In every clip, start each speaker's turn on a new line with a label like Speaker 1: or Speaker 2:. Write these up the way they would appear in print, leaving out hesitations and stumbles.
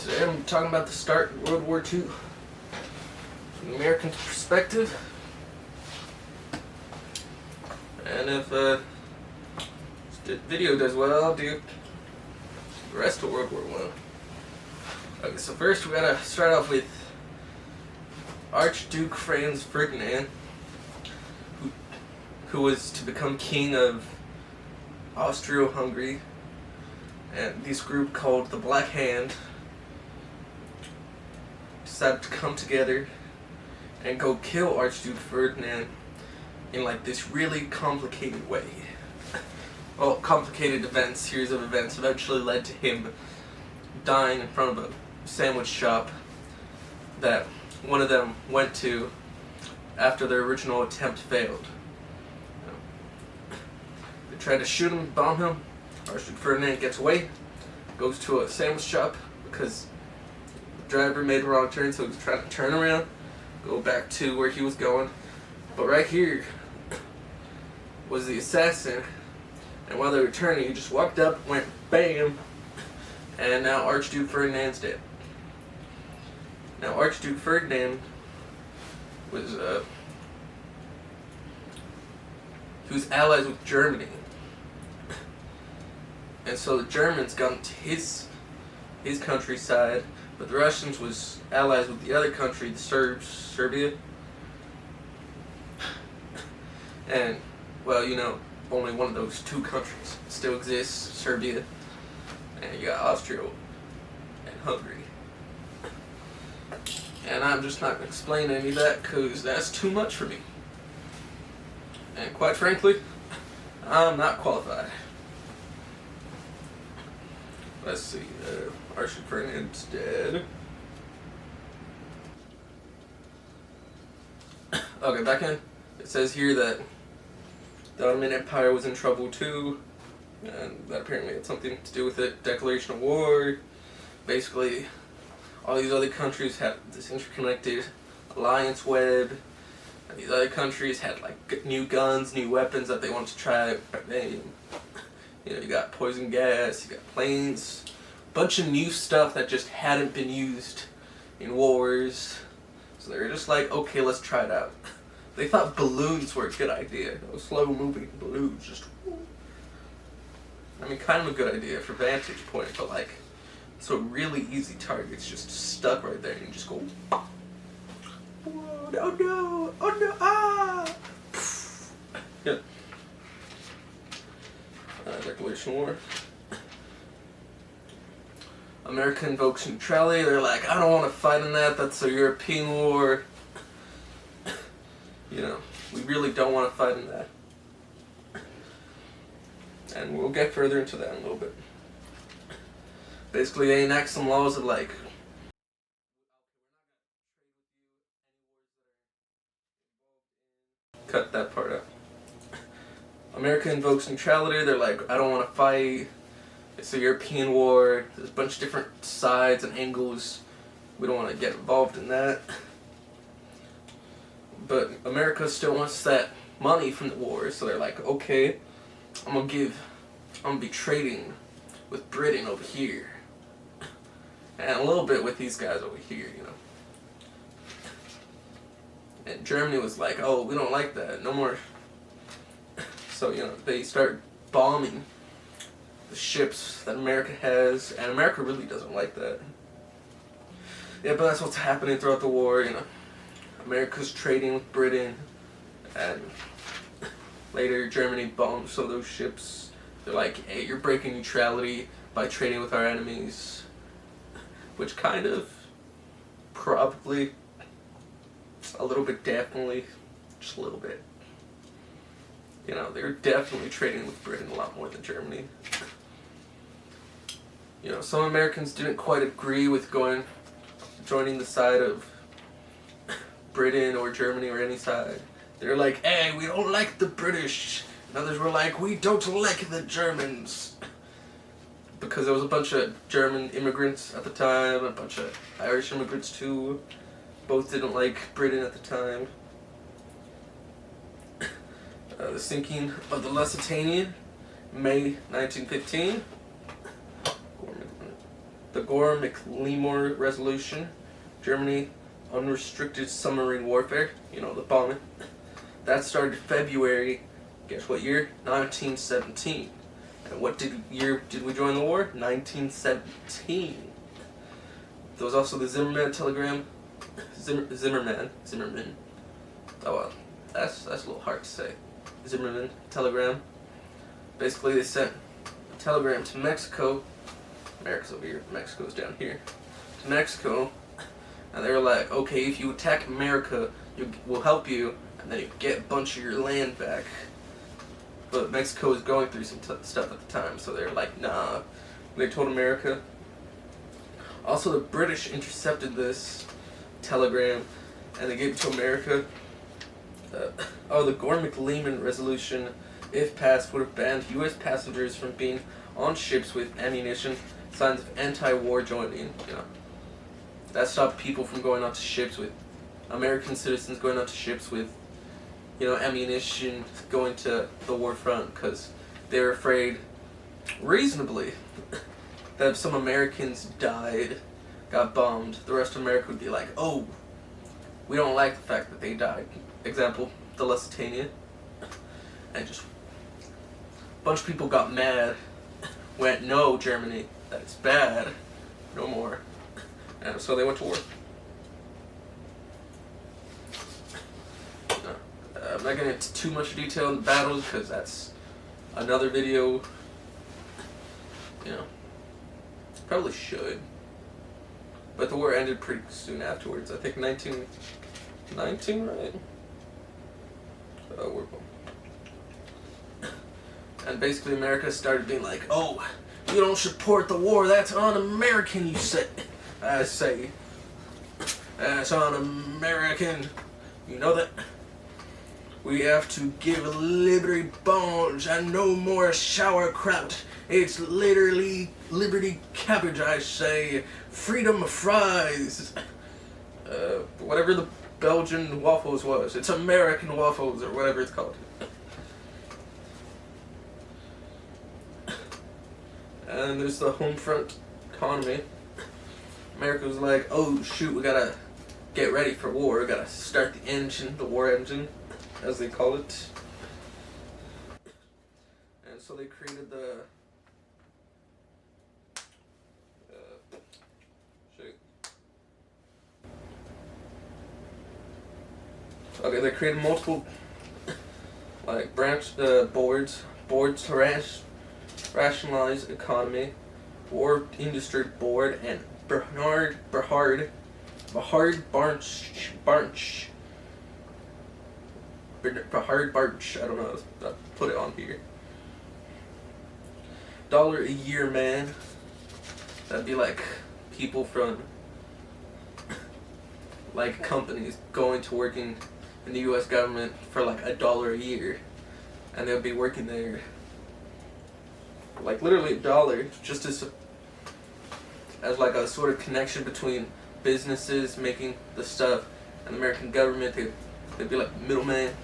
Speaker 1: Today I'm talking about the start of World War II from the American perspective. And if this video does well, I'll do the rest of World War I. Okay, so first we gotta start off with Archduke Franz Ferdinand, who was to become king of Austria-Hungary, and this group called the Black Hand decided to come together and go kill Archduke Ferdinand in like this really complicated way. Well, complicated series of events eventually led to him dying in front of a sandwich shop that one of them went to after their original attempt failed. They tried to shoot him, bomb him. Archduke Ferdinand gets away, goes to a sandwich shop because the driver made a wrong turn, so he's trying to turn around, go back to where he was going. But right here was the assassin, and while they were turning, he just walked up, went bam, and now Archduke Ferdinand's dead. Now Archduke Ferdinand was he was allies with Germany. And so the Germans got into his countryside, but the Russians was allies with the other country, the Serbs, Serbia. And, well, you know, only one of those two countries still exists, Serbia. And you got Austria and Hungary. And I'm just not going to explain any of that because that's too much for me. And quite frankly, I'm not qualified. Let's see, Archduke Ferdinand's dead. Okay, back in. It says here that the Ottoman Empire was in trouble too, and that apparently had something to do with it. Declaration of war. Basically, all these other countries had this interconnected alliance web, and these other countries had like new guns, new weapons that they wanted to try. You know, you got poison gas, you got planes, bunch of new stuff that just hadn't been used in wars. So they were just like, okay, let's try it out. They thought balloons were a good idea. Those slow moving balloons, just, I mean, kind of a good idea for vantage point, but like, so really easy targets just stuck right there and you just go, whoa, oh no, oh no, ah! Yeah. Declaration of war. America invokes neutrality. They're like, I don't want to fight in that. That's a European war. You know, we really don't want to fight in that. And we'll get further into that in a little bit. Basically, they enact some laws of like, cut that part out. America invokes neutrality. They're like, I don't want to fight. It's a European war. There's a bunch of different sides and angles. We don't want to get involved in that. But America still wants that money from the war, so they're like, okay, I'm gonna be trading with Britain over here, and a little bit with these guys over here, you know. And Germany was like, oh, we don't like that, no more. So, you know, they start bombing the ships that America has, and America really doesn't like that. Yeah, but that's what's happening throughout the war, you know. America's trading with Britain, and later Germany bombs some of those ships. They're like, hey, you're breaking neutrality by trading with our enemies. Which kind of, probably, a little bit definitely, just a little bit. You know, they're definitely trading with Britain a lot more than Germany. You know, some Americans didn't quite agree with joining the side of Britain or Germany or any side. They're like, hey, we don't like the British. And others were like, we don't like the Germans. Because there was a bunch of German immigrants at the time, a bunch of Irish immigrants too. Both didn't like Britain at the time. The sinking of the Lusitania, May 1915. the Gore-McLemore Resolution, Germany, unrestricted submarine warfare, you know, the bombing. That started February, guess what year? 1917. And what year did we join the war? 1917. There was also the Zimmerman telegram. Zimmerman. Oh well, that's a little hard to say. Zimmerman telegram. Basically, they sent a telegram to Mexico. America's over here. Mexico's down here. To Mexico, and they were like, okay, if you attack America, we'll help you, and then you get a bunch of your land back. But Mexico was going through some stuff at the time, so they were like, nah. They told America. Also, the British intercepted this telegram, and they gave it to America. The Gore-McLemore Resolution, if passed, would have banned U.S. passengers from being on ships with ammunition, signs of anti-war joining. You know, that stopped people from going onto ships with American citizens going onto ships with, you know, ammunition, going to the war front, because they were afraid, reasonably, that if some Americans died, got bombed, the rest of America would be like, oh, we don't like the fact that they died. Example, the Lusitania. And just a bunch of people got mad, went, no, Germany, that is bad, no more. And so they went to war. I'm not getting into too much detail in the battles because that's another video. You know, probably should. But the war ended pretty soon afterwards. I think 1919, right? And basically America started being like, oh, you don't support the war, that's un-American, you say. I say, that's un-American. You know that? We have to give Liberty Bones and no more sauerkraut. It's literally Liberty cabbage, I say. Freedom fries. Whatever the Belgian waffles was. It's American waffles or whatever it's called. And there's the home front economy. America was like, oh shoot, we gotta get ready for war. We gotta start the engine, the war engine, as they call it. And so they created the they created multiple like boards to rationalize economy, war industry board, and Bahard Barch, I don't know, I'll put it on here. $1 a year, man. That'd be like people from like companies going to working in the US government for like $1 a year, and they'll be working there like literally $1 just as like a sort of connection between businesses making the stuff and the American government. They'd be like middlemen,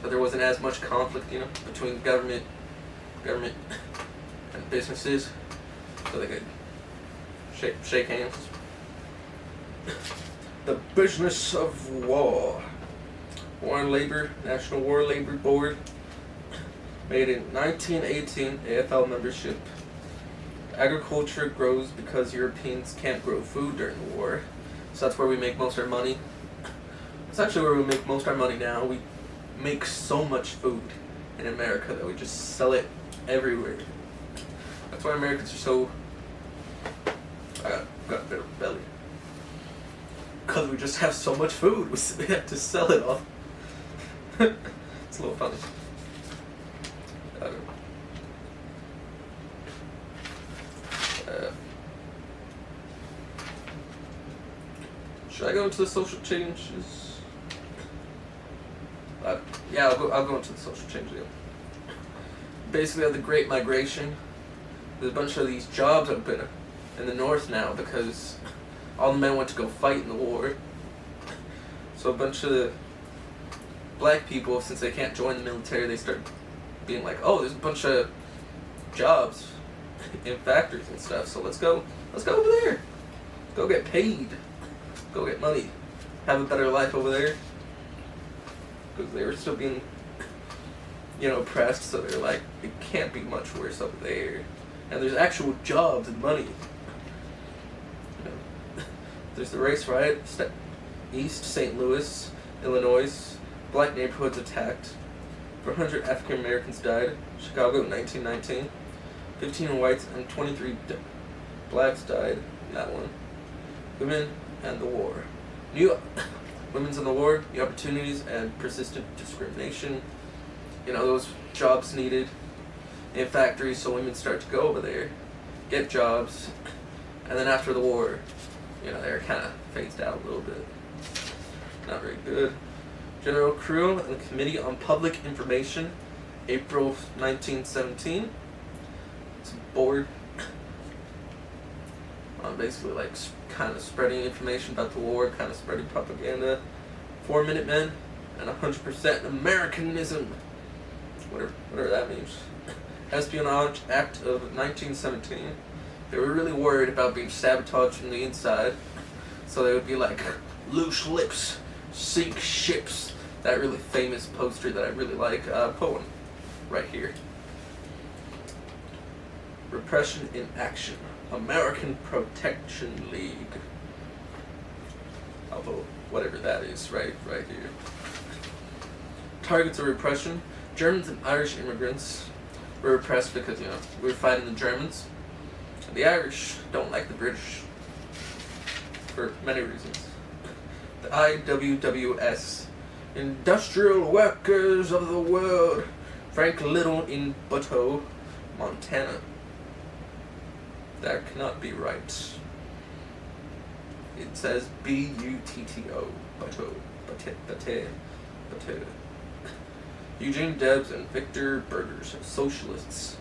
Speaker 1: but there wasn't as much conflict, you know, between government and businesses, so they could shake hands. The business of war. War and Labor, National War Labor Board, made in 1918, AFL membership. Agriculture grows because Europeans can't grow food during the war, so that's where we make most of our money. It's actually where we make most of our money now. We make so much food in America that we just sell it everywhere. That's why Americans are so... I got a bit of belly. Because we just have so much food, we have to sell it all. It's a little funny. Should I go into the social changes? Yeah, I'll go into the social changes. Yeah. Basically, at the Great Migration, there's a bunch of these jobs up in the north now because all the men went to go fight in the war. So a bunch of the black people, since they can't join the military, they start being like, oh, there's a bunch of jobs in factories and stuff, so let's go Let's go over there. Go get paid. Go get money. Have a better life over there. Because they were still being, oppressed, so they're like, it can't be much worse over there. And there's actual jobs and money. There's the race riot, East St. Louis, Illinois. Black neighborhoods attacked. 400 African Americans died. Chicago, 1919. 15 whites and 23 blacks died. That one. Women and the war. Women's in the war, new opportunities and persistent discrimination. Those jobs needed in factories, so women start to go over there, get jobs, and then after the war, they're kind of phased out a little bit. Not very good. General Crew and the Committee on Public Information, April 1917. It's a board on basically kind of spreading information about the war, kind of spreading propaganda. 4 Minutemen and 100% Americanism. Whatever that means. Espionage Act of 1917. They were really worried about being sabotaged from the inside, so they would be like, loose lips, sink ships. That really famous poster that I really like. Put one right here. Repression in Action. American Protection League. Although, whatever that is, right here. Targets of repression. Germans and Irish immigrants were repressed because, we were fighting the Germans. And the Irish don't like the British. For many reasons. The IWWS. Industrial Workers of the World. Frank Little in Butto, Montana. That cannot be right. It says B-U-T-T-O. Butto. Butto. Eugene Debs and Victor Burgers, socialists.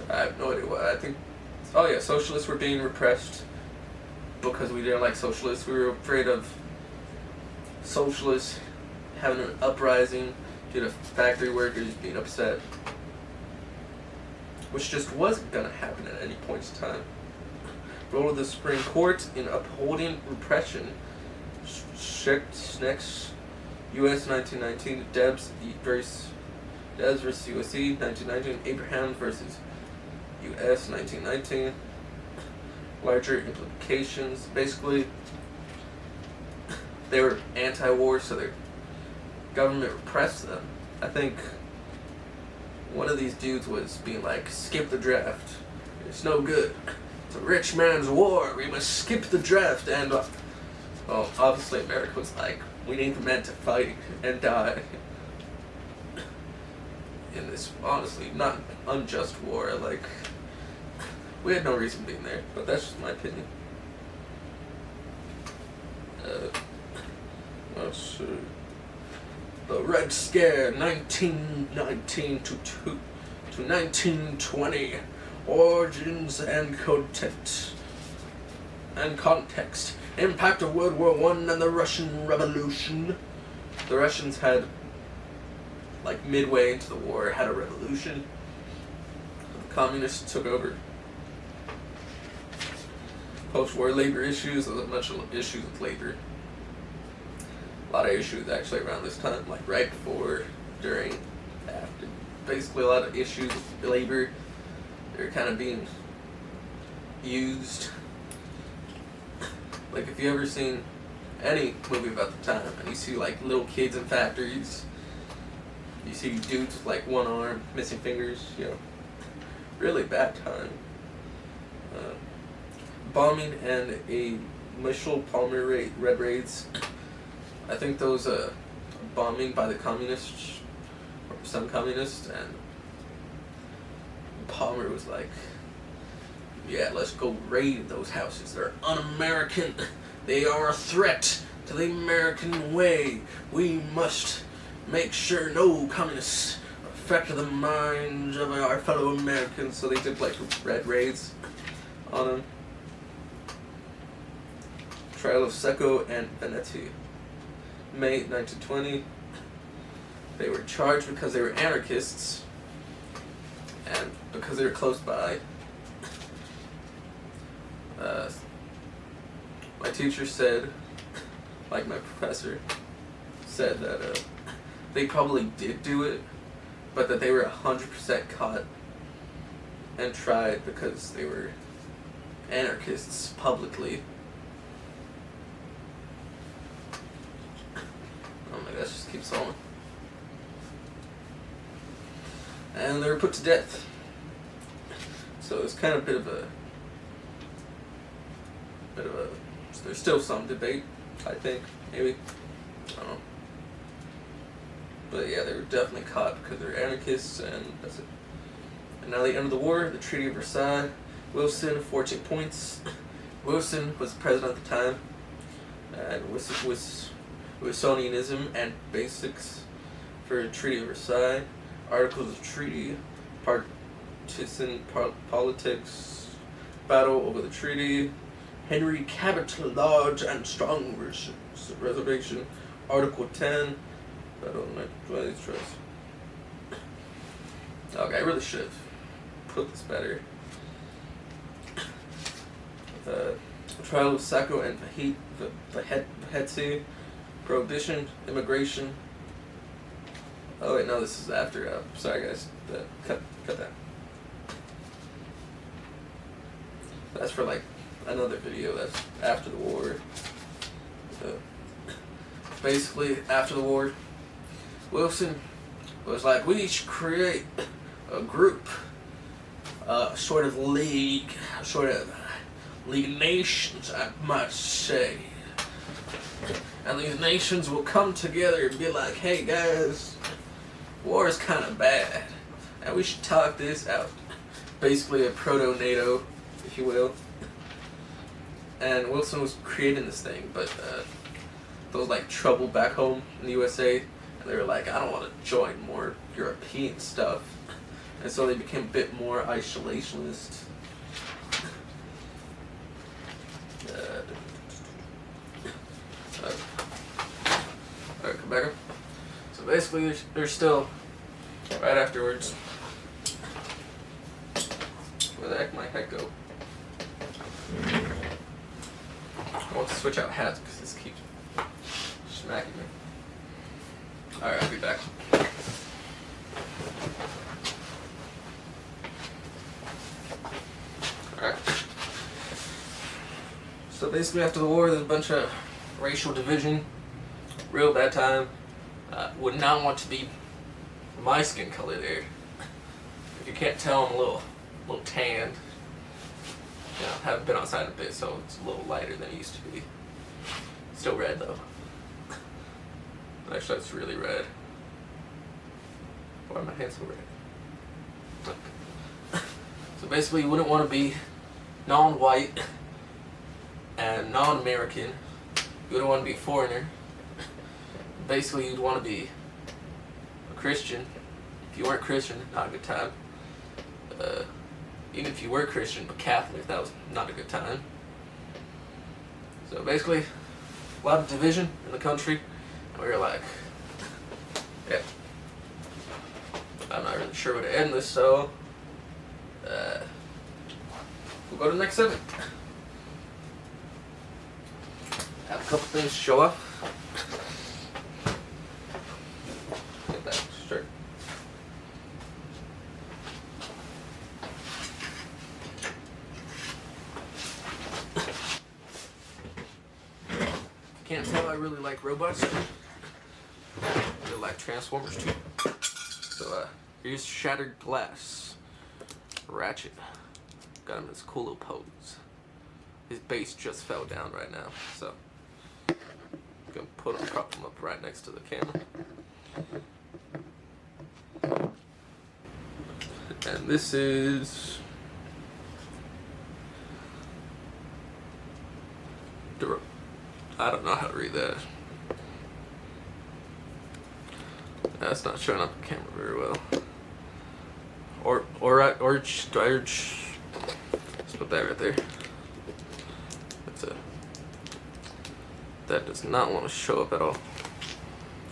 Speaker 1: I have no idea what I think. Oh yeah, socialists were being repressed because we didn't like socialists. We were afraid of socialists having an uprising due to factory workers being upset, which just wasn't going to happen at any point in time. Role of the Supreme Court in upholding repression. Next, U.S. 1919, Debs versus USA 1919, Abraham versus U.S. 1919. Larger implications. Basically, they were anti-war, so their government repressed them. I think one of these dudes was being like, skip the draft. It's no good. It's a rich man's war. We must skip the draft. And, well, obviously America was like, we need the men to fight and die in this, honestly, not unjust war. We had no reason being there, but that's just my opinion. Let's see. The Red Scare, 1919 to 1920. Origins and context. Impact of World War I and the Russian Revolution. The Russians had, midway into the war, had a revolution. The communists took over. Post-war labor issues. There's a bunch of issues with labor. A lot of issues actually around this time, right before, during, after. Basically a lot of issues with labor. They're kind of being used. If you ever seen any movie about the time, and you see little kids in factories, you see dudes with one arm, missing fingers, really bad time. Bombing and a Michel Palmer red raids. I think those bombing by the communists, or some communists, and Palmer was like, yeah, let's go raid those houses. They're un-American. They are a threat to the American way. We must make sure no communists affect the minds of our fellow Americans. So they did red raids on them. Trial of Secco and Venetti. May 1920. They were charged because they were anarchists and because they were close by. teacher said, like my professor said, that they probably did do it, but that they were 100% caught and tried because they were anarchists publicly. Oh my gosh, just keeps falling. And they were put to death. So it's kind of a bit of a there's still some debate, I think, maybe. I don't know. But yeah, they were definitely caught because they're anarchists, and that's it. And now the end of the war, the Treaty of Versailles. Wilson, 14 points. Wilson was president at the time, and Wilsonianism and basics for Treaty of Versailles. Articles of treaty, partisan politics, battle over the treaty, Henry Cabot large and strong reservation, Article 10, battle of trust. Okay, I really should have put this better. The trial of Sacco and Vahetzi, prohibition, immigration. Oh wait, no, this is after. Sorry guys, cut that. That's for like another video. That's after the war. Basically, after the war, Wilson was like, we should create a group, sort of league of nations, I might say. And these nations will come together and be like, hey guys, war is kind of bad, and we should talk this out. Basically a proto-NATO, if you will. And Wilson was creating this thing, but there was like trouble back home in the USA, and they were like, I don't want to join more European stuff. And so they became a bit more isolationist. Alright, come back up. So basically, there's still, right afterwards, where the heck my head go? I want to switch out hats because this keeps smacking me. Alright, I'll be back. Alright. So basically after the war, there's a bunch of racial division. Real bad time. Would not want to be my skin color there. If you can't tell, I'm a little tanned. You know, haven't been outside a bit, so it's a little lighter than it used to be. Still red though. Actually, it's really red. Why are my hands so red? So basically, you wouldn't want to be non-white and non-American. You wouldn't want to be a foreigner. Basically, you'd want to be a Christian. If you weren't Christian, not a good time. Even if you were Christian but Catholic, that was not a good time. So basically, a lot of division in the country, and we were like, yeah, I'm not really sure where to end this, so we'll go to the next segment. Have a couple things to show up. Get that straight. Can't tell, I really like robots. I really like Transformers too. So here's Shattered Glass. Ratchet. Got him in this cool little pose. His base just fell down right now, so I'm gonna prop him up right next to the camera. And this is I don't know how to read that. That's not showing up on camera very well. Let's put that right there. That's it. That does not want to show up at all.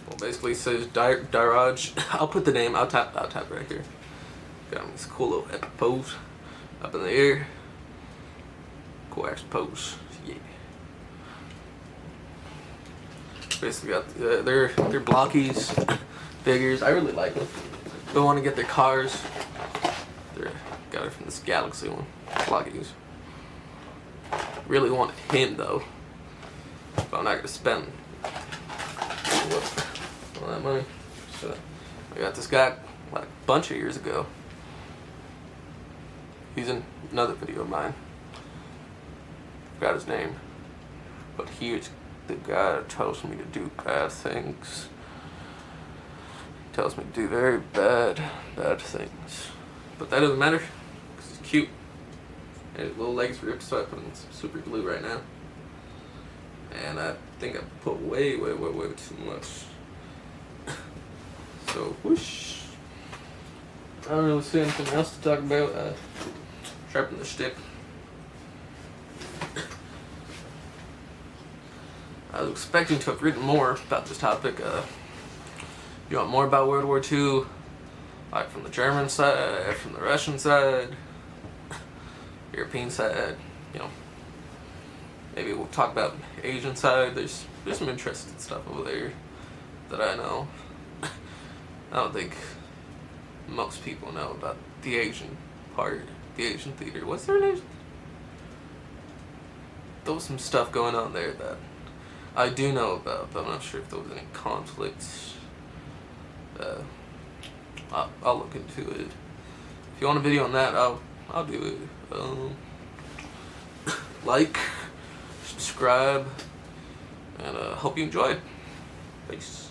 Speaker 1: Well, basically it says Dirage. I'll put the name. I'll tap right here. Got him this cool little epic pose up in the air. Cool action pose. Yeah. basically got they're blockies figures. I really like them. Don't want to get their cars. They got it from this Galaxy one. Blockies. Really wanted him though, but I'm not gonna spend all that money. So I got this guy like a bunch of years ago. He's in another video of mine. Forgot his name, but he's the guy that tells me to do bad things. Tells me to do very bad things. But that doesn't matter, because he's cute. And his little legs ripped, so I put in some super glue right now. And I think I put way too much. So, whoosh. I don't really see anything else to talk about. Sharpen the stick. I was expecting to have written more about this topic. You want more about World War II? Like from the German side, from the Russian side, European side, you know. Maybe we'll talk about Asian side. There's some interesting stuff over there that I know. I don't think most people know about the Asian part, the Asian theater. What's there an Asian? There was some stuff going on there that I do know about, but I'm not sure if there was any conflicts. I'll look into it. If you want a video on that, I'll do it. Like, subscribe, and hope you enjoyed. Peace.